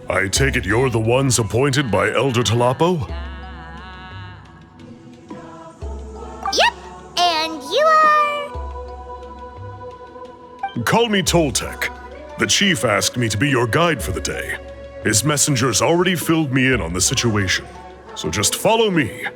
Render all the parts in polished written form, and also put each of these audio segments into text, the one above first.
I take it you're the ones appointed by Elder Talapo? Yep, and you are? Call me Toltec. The chief asked me to be your guide for the day. His messengers already filled me in on the situation, so just follow me.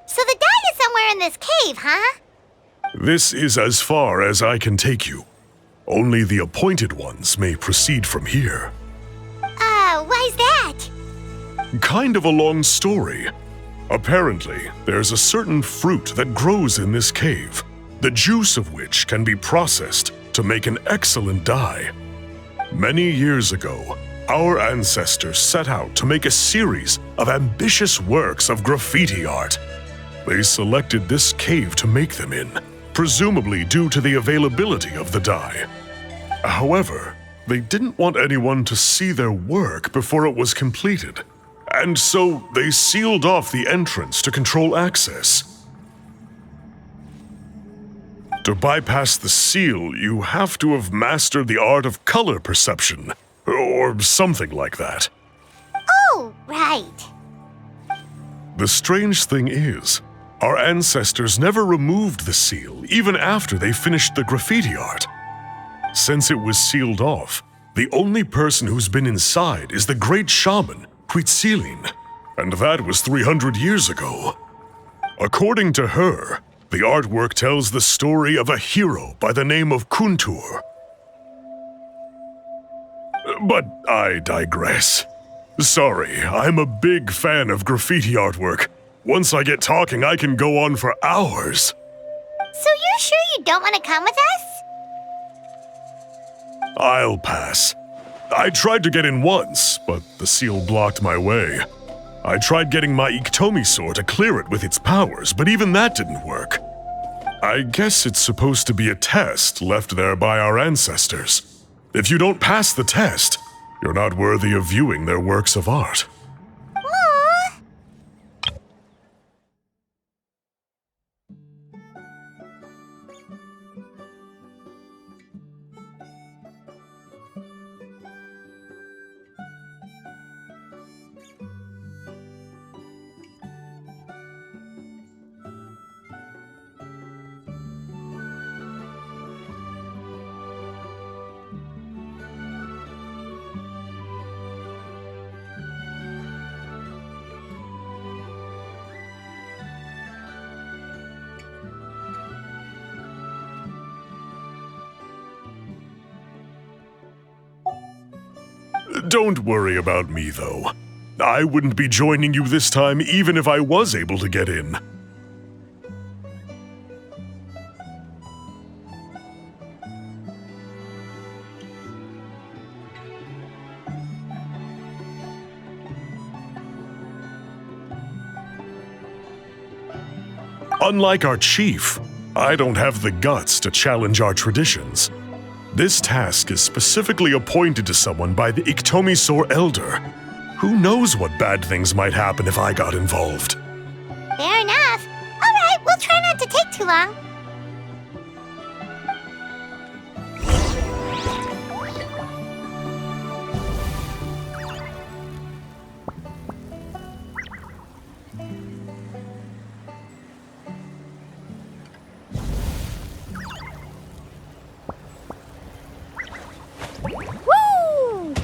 So the guide is somewhere in this cave, huh? This is as far as I can take you. Only the appointed ones may proceed from here. Why's that? Kind of a long story. Apparently, there's a certain fruit that grows in this cave, the juice of which can be processed to make an excellent dye. Many years ago, our ancestors set out to make a series of ambitious works of graffiti art. They selected this cave to make them in, presumably due to the availability of the dye. However, they didn't want anyone to see their work before it was completed, and so they sealed off the entrance to control access. To bypass the seal, you have to have mastered the art of color perception, or something like that. Oh, right. The strange thing is, our ancestors never removed the seal even after they finished the graffiti art. Since it was sealed off, the only person who's been inside is the great shaman, Huitzilin, and that was 300 years ago. According to her, the artwork tells the story of a hero by the name of Kuntur. But I digress. Sorry, I'm a big fan of graffiti artwork. Once I get talking, I can go on for hours. So you're sure you don't want to come with us? I'll pass. I tried to get in once, but the seal blocked my way. I tried getting my Iktomi-sor to clear it with its powers, but even that didn't work. I guess it's supposed to be a test left there by our ancestors. If you don't pass the test, you're not worthy of viewing their works of art. Aww. Don't worry about me, though. I wouldn't be joining you this time even if I was able to get in. Unlike our chief, I don't have the guts to challenge our traditions. This task is specifically appointed to someone by the Iktomi-sor Elder. Who knows what bad things might happen if I got involved? Fair enough. All right, we'll try not to take too long. Woo!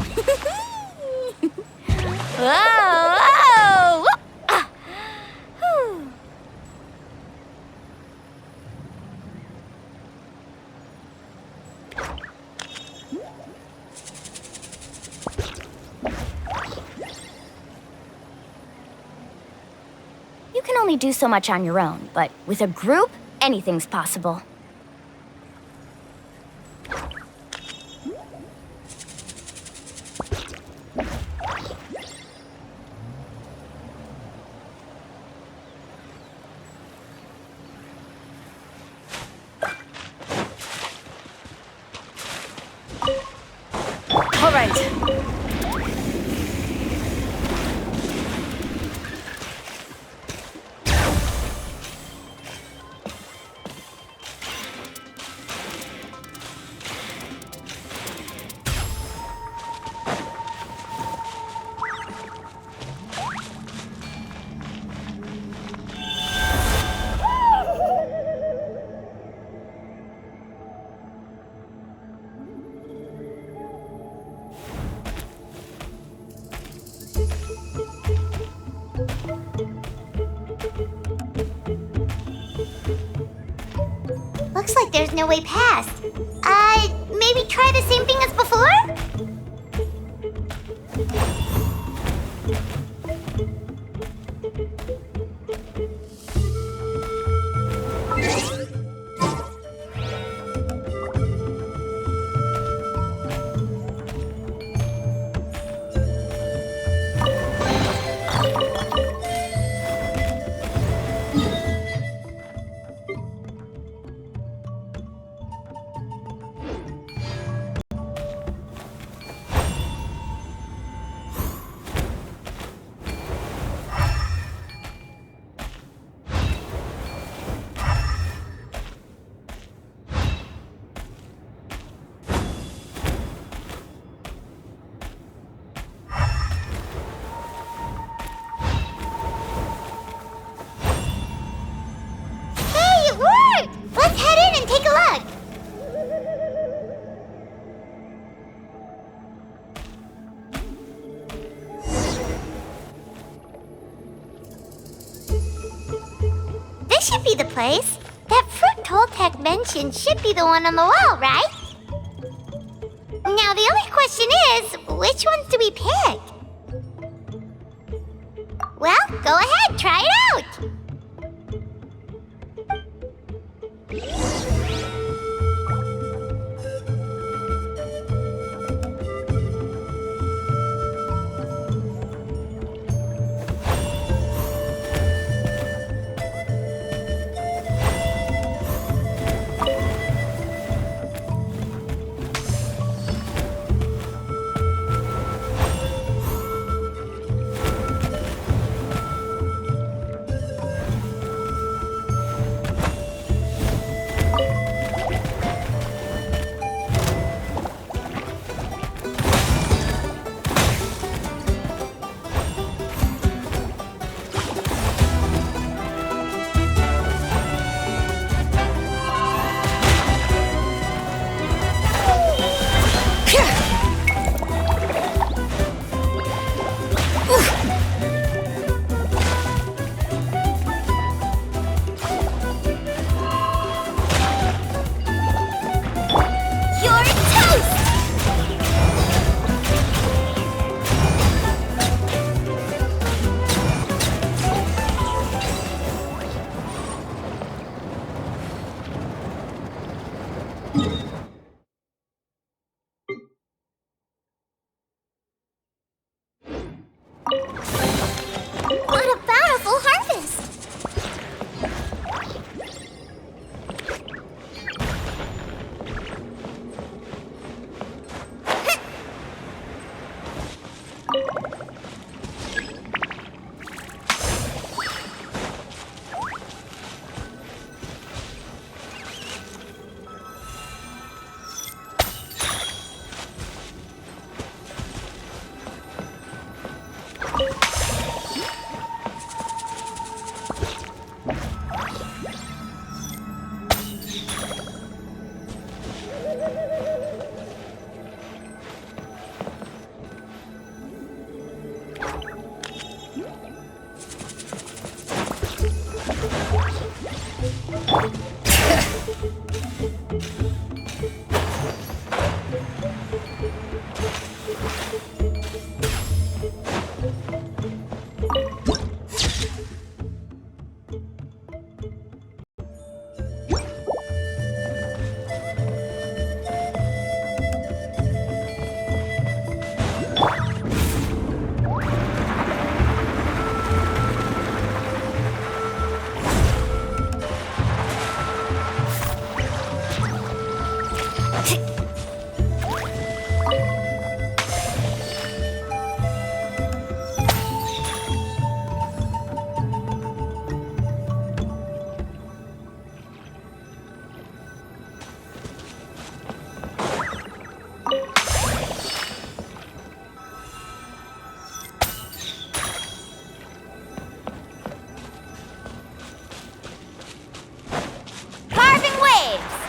Whoa! Whoa! Ah. Whew. only do so much on your own, but with a group, anything's possible. All right. Looks like there's no way past. Maybe try the same thing as before? Let's head in and take a look! This should be the place. That fruit Toltec mentioned should be the one on the wall, right? Now the only question is, which ones do we pick? Well, go ahead, try it out! What a bountiful harvest! Carving waves!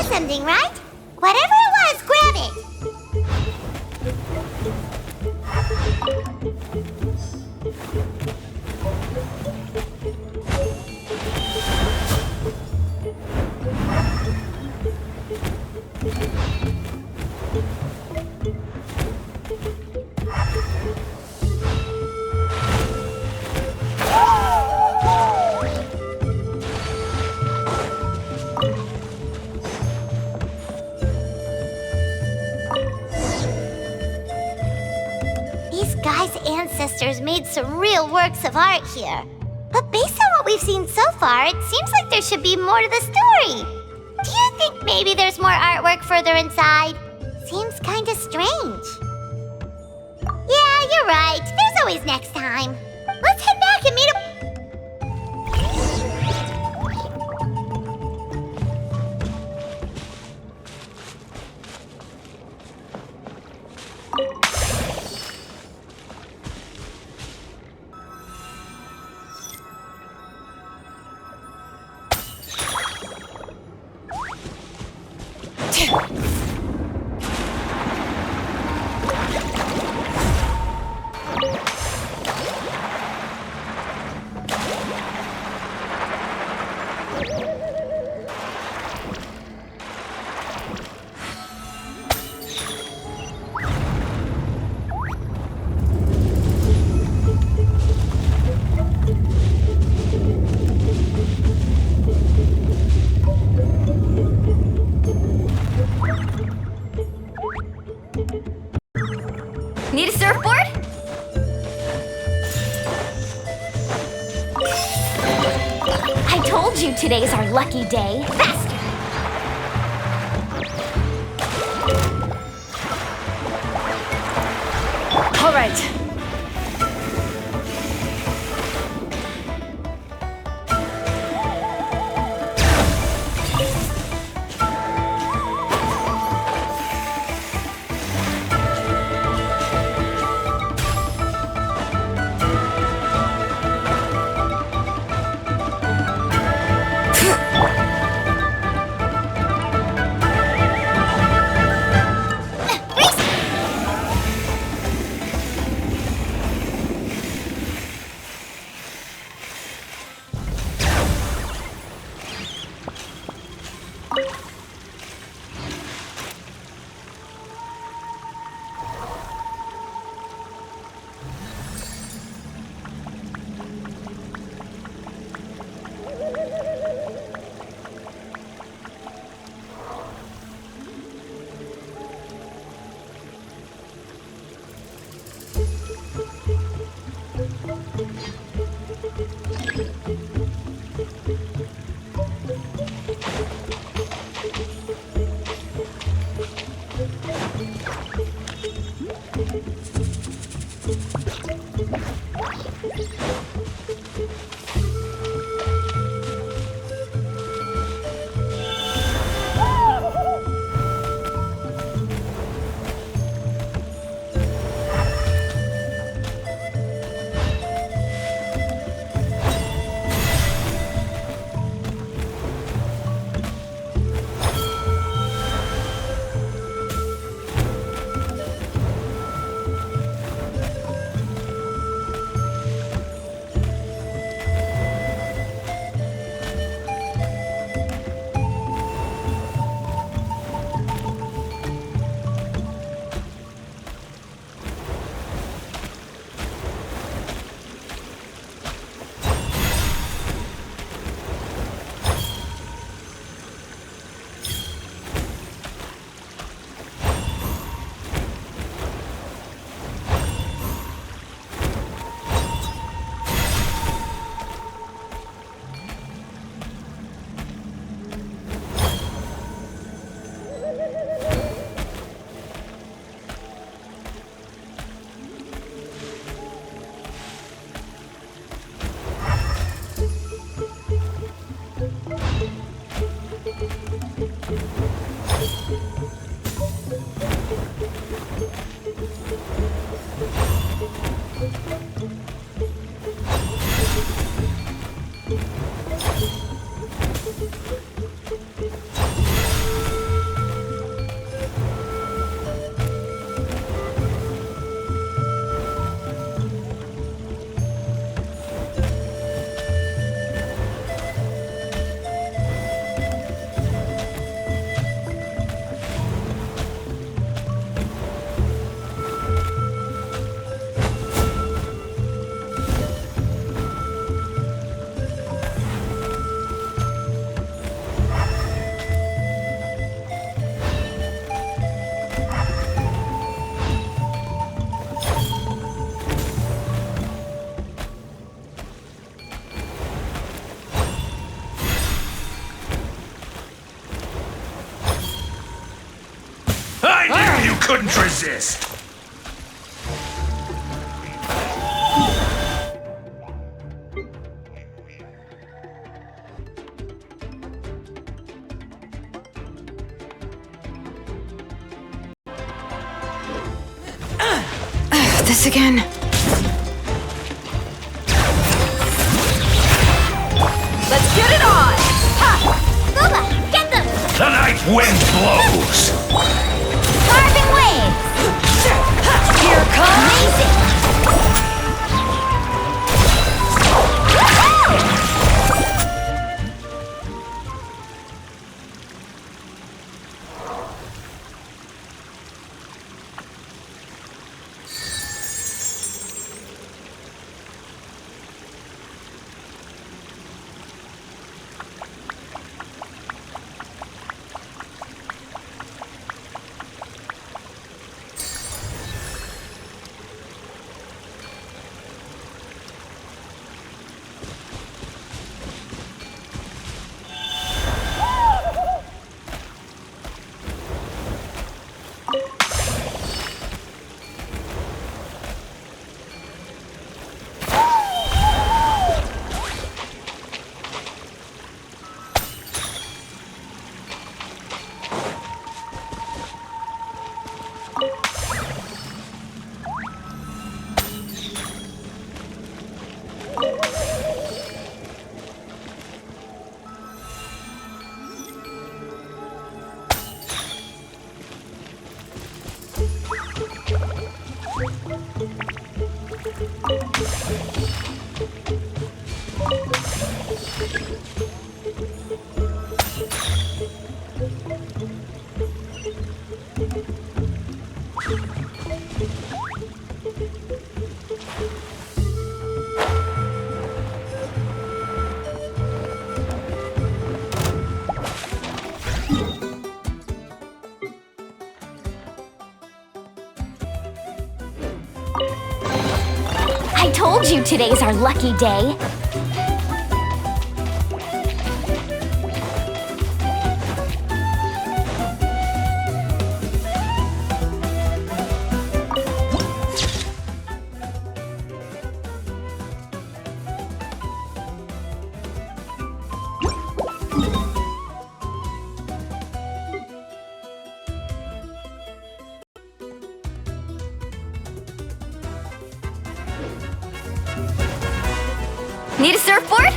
saw something, right? Whatever it was, grab it. These guys' ancestors made some real works of art here. But based on what we've seen so far, it seems like there should be more to the story. Do you think maybe there's more artwork further inside? Seems kinda strange. Yeah, you're right. There's always next time. Let's head back and meet up. Need a surfboard? I told you today's our lucky day. Faster! All right. couldn't resist! This again. Let's get it on! Ha! Booba, get them! The night wind blows! Carving waves! Here comes... Amazing! I told you today's our lucky day. Need a surfboard?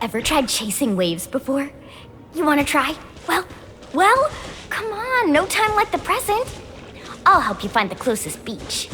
Ever tried chasing waves before? You want to try? Well, come on, no time like the present. I'll help you find the closest beach.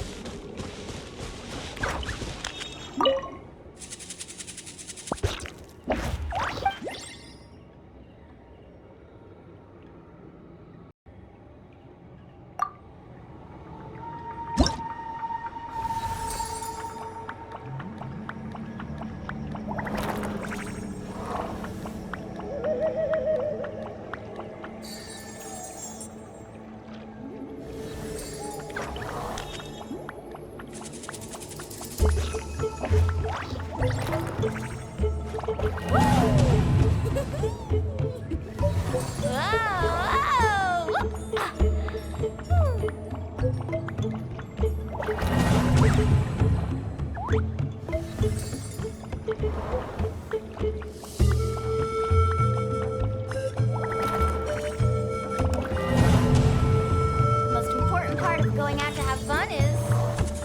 Most important part of going out to have fun is,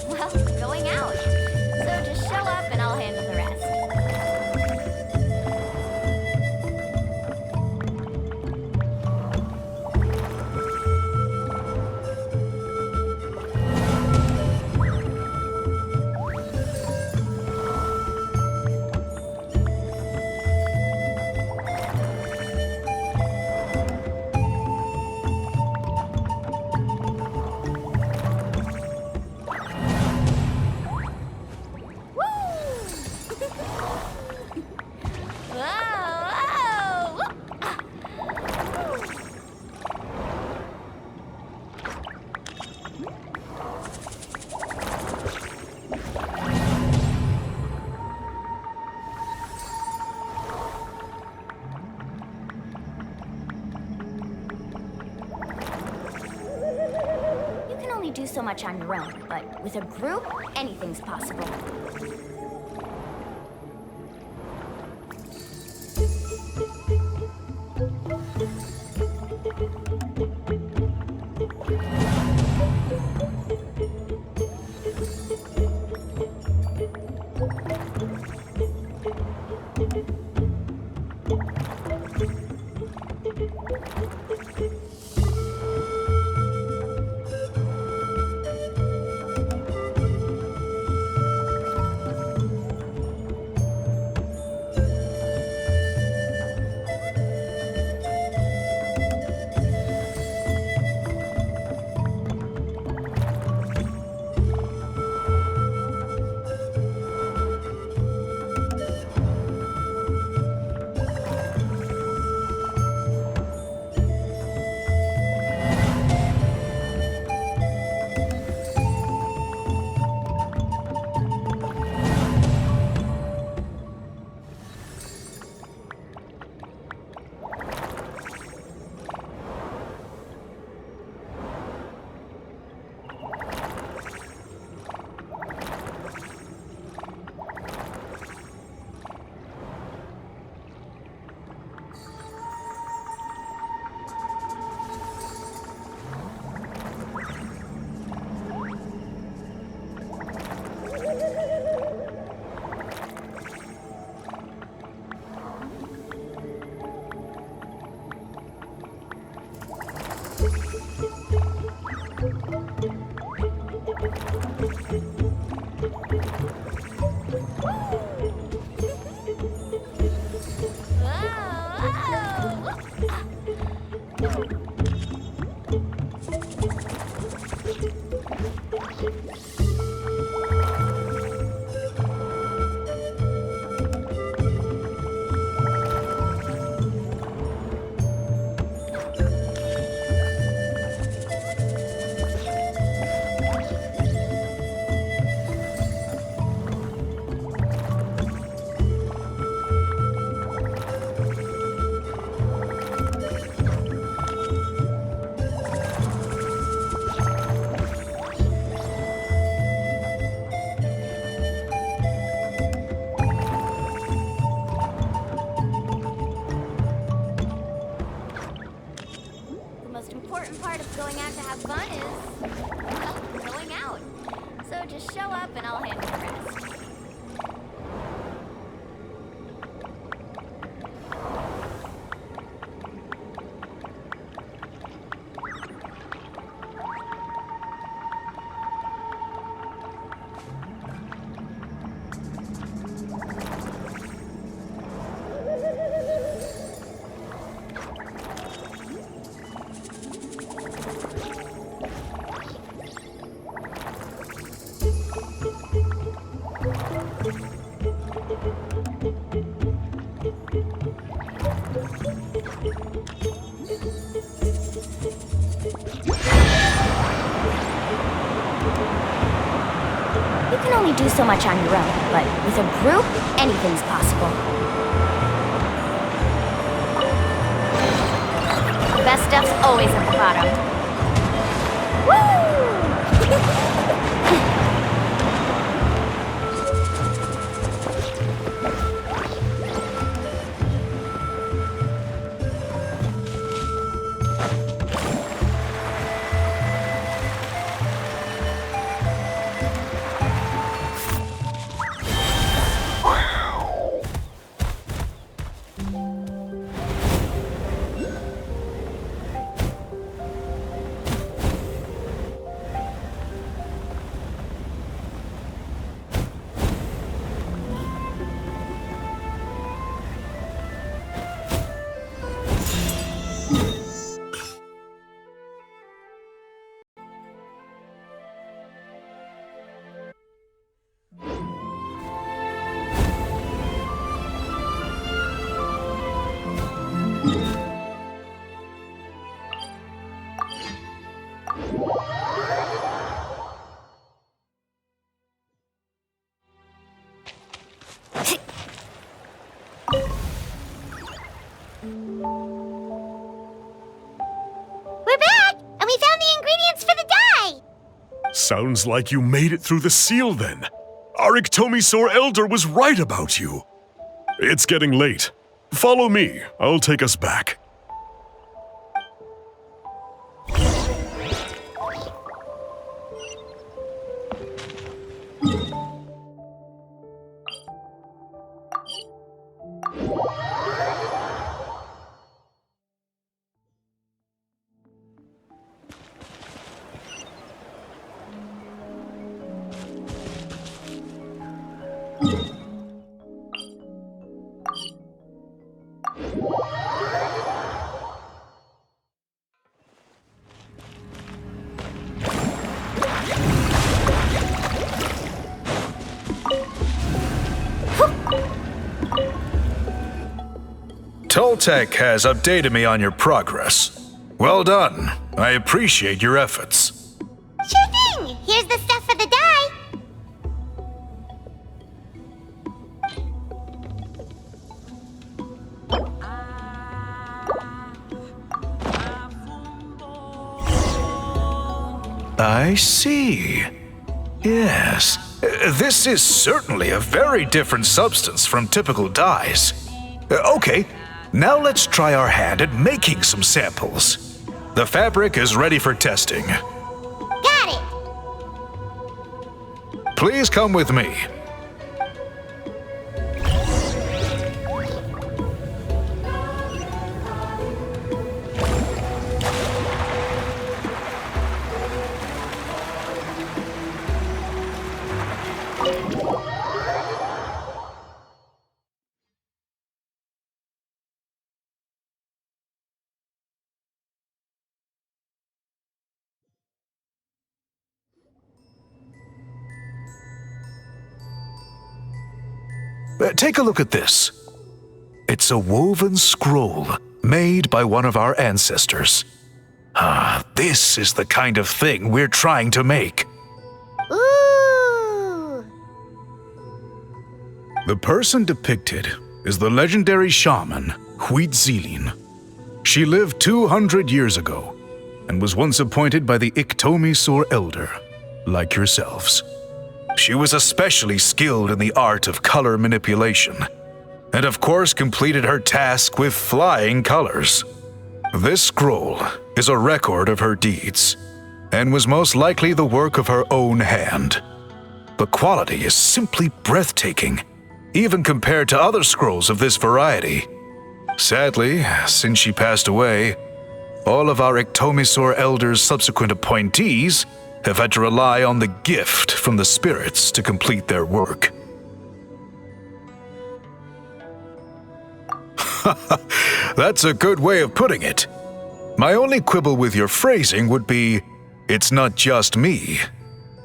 well, going out. So just show up and I'll handle the rest. much on your own, but with a group, anything's possible. Important part of going out to have fun is, well, going out. So just show up and I'll handle the rest. You can only do so much on your own, but with a group, anything's possible. The best stuff's always at the bottom. Sounds like you made it through the seal then. Our Ictomisaur Elder was right about you. It's getting late. Follow me. I'll take us back. Toltec has updated me on your progress. Well done. I appreciate your efforts. Sure thing! Here's the stuff for the dye. I see. Yes. This is certainly a very different substance from typical dyes. Okay, now let's try our hand at making some samples. The fabric is ready for testing. Got it! Please come with me. Take a look at this. It's a woven scroll made by one of our ancestors. This is the kind of thing we're trying to make. Ooh! The person depicted is the legendary shaman, Huitzilin. She lived 200 years ago and was once appointed by the Ictomisaur Elder, like yourselves. She was especially skilled in the art of color manipulation, and of course completed her task with flying colors. This scroll is a record of her deeds, and was most likely the work of her own hand. The quality is simply breathtaking, even compared to other scrolls of this variety. Sadly, since she passed away, all of our Ictomisaur Elder's subsequent appointees have had to rely on the gift from the spirits to complete their work. That's a good way of putting it. My only quibble with your phrasing would be, it's not just me,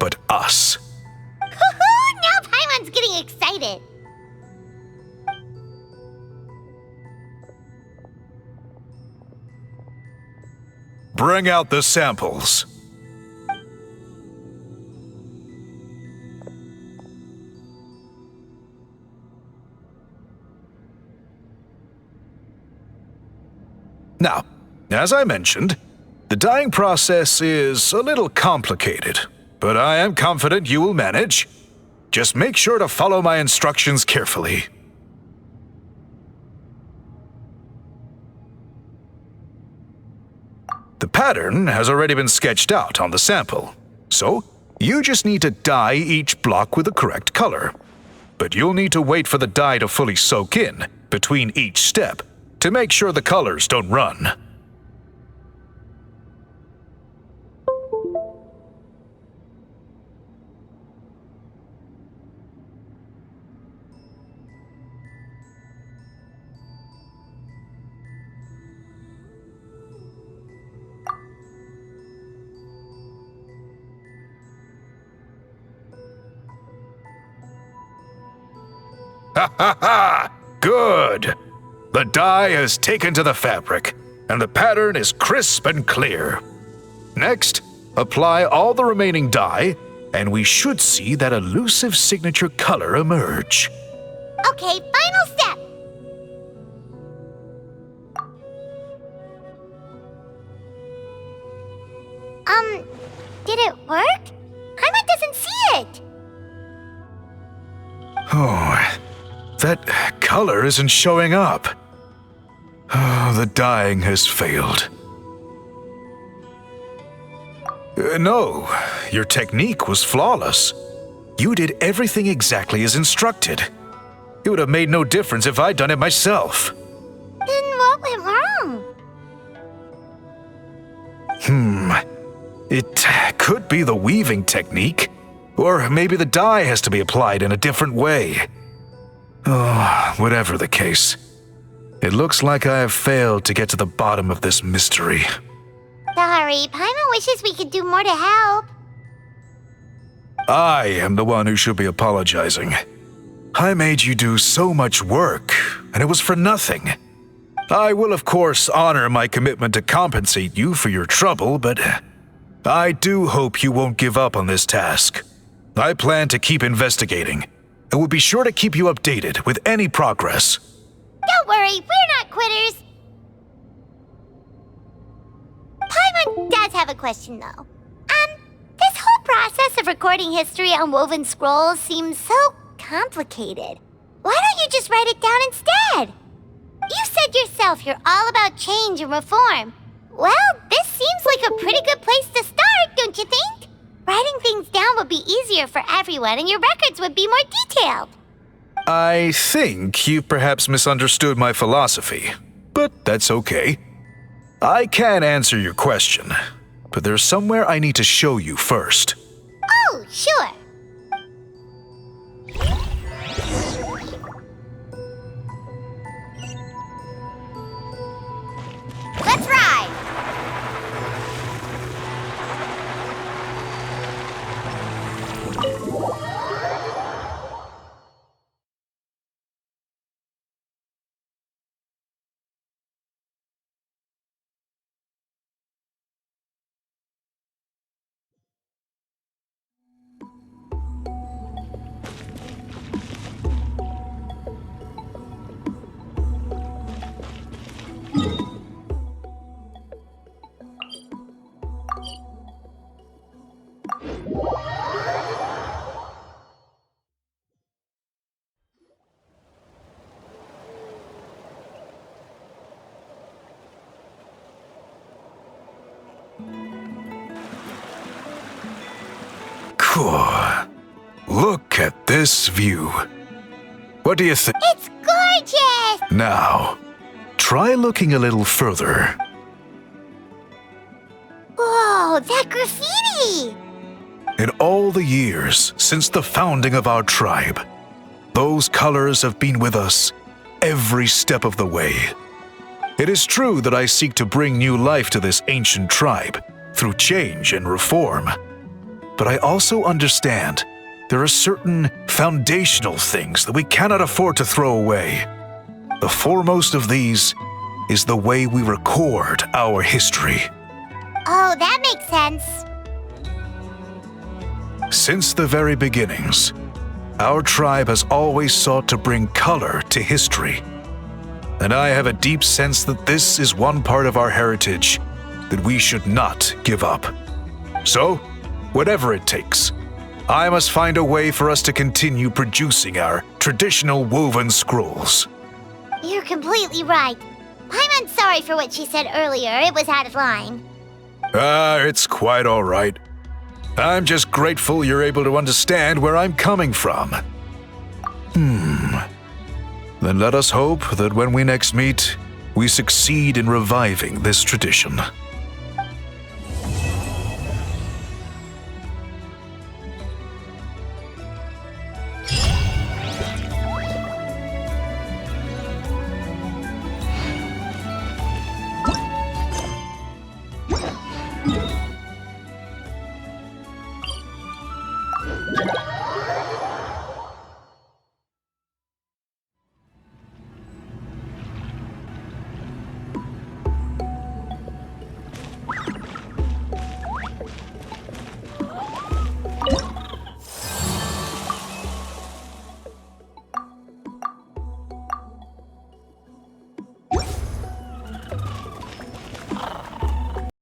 but us. Now Paimon's getting excited. Bring out the samples. Now, as I mentioned, the dyeing process is a little complicated, but I am confident you will manage. Just make sure to follow my instructions carefully. The pattern has already been sketched out on the sample, so you just need to dye each block with the correct color. But you'll need to wait for the dye to fully soak in between each step to make sure the colors don't run. Ha ha ha! Good! The dye has taken to the fabric, and the pattern is crisp and clear. Next, apply all the remaining dye, and we should see that elusive signature color emerge. Okay, final step. Did it work? doesn't see it. Oh, that color isn't showing up. Oh, the dyeing has failed. No, your technique was flawless. You did everything exactly as instructed. It would have made no difference if I'd done it myself. Then what went wrong? It could be the weaving technique, or maybe the dye has to be applied in a different way. Oh, whatever the case, it looks like I have failed to get to the bottom of this mystery. Sorry, Paimon wishes we could do more to help. I am the one who should be apologizing. I made you do so much work, and it was for nothing. I will, of course, honor my commitment to compensate you for your trouble, but I do hope you won't give up on this task. I plan to keep investigating, and will be sure to keep you updated with any progress. Don't worry, we're not quitters. Paimon does have a question, though. This whole process of recording history on woven scrolls seems so complicated. Why don't you just write it down instead? You said yourself you're all about change and reform. Well, this seems like a pretty good place to start, don't you think? Writing things down would be easier for everyone, and your records would be more detailed. I think you perhaps misunderstood my philosophy, but that's okay. I can answer your question, but there's somewhere I need to show you first. Oh, sure. Let's ride! Cool. Look at this view. What do you think? It's gorgeous! Now, try looking a little further. Whoa, that graffiti! In all the years since the founding of our tribe, those colors have been with us every step of the way. It is true that I seek to bring new life to this ancient tribe through change and reform. But I also understand there are certain foundational things that we cannot afford to throw away. The foremost of these is the way we record our history. Oh, that makes sense. Since the very beginnings, our tribe has always sought to bring color to history. And I have a deep sense that this is one part of our heritage that we should not give up. So, whatever it takes, I must find a way for us to continue producing our traditional woven scrolls. You're completely right. I'm sorry for what she said earlier. It was out of line. It's quite all right. I'm just grateful you're able to understand where I'm coming from. Then let us hope that when we next meet, we succeed in reviving this tradition.